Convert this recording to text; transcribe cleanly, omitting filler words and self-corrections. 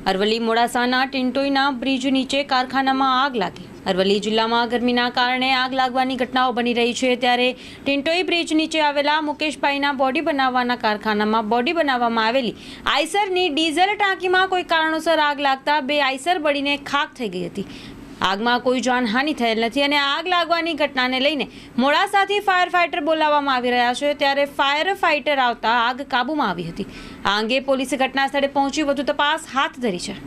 Aravalli મોડાસાના ટિન્ટોઈના bridge નીચે કારખાનામાં આગ લાગી। અરવલ્લી જિલ્લામાં ગરમીના કારણે આગ લાગવાની ઘટનાઓ બની રહી છે, ત્યારે ટિન્ટોઈ બ્રિજ નીચે આવેલા મુકેશભાઈના બોડી બનાવવાના કારખાનામાં બોડી બનાવવામાં આવેલી આઈસરની ડીઝલ ટાંકીમાં કોઈ કારણોસર આગ લાગતા 2 આઈસર બળીને ખાખ થઈ ગઈ હતી। આગમાં કોઈ જાનહાનિ થયેલ નથી અને આગ લાગવાની ઘટનાને લઈને મોડાસાથી ફાયર ફાઇટર બોલાવવામાં આવી રહ્યા છે, ત્યારે ફાયર ફાઇટર આવતા આગ કાબૂમાં આવી હતી। આ અંગે પોલીસે ઘટના સ્થળે પહોંચી વધુ તપાસ હાથ ધરી છે।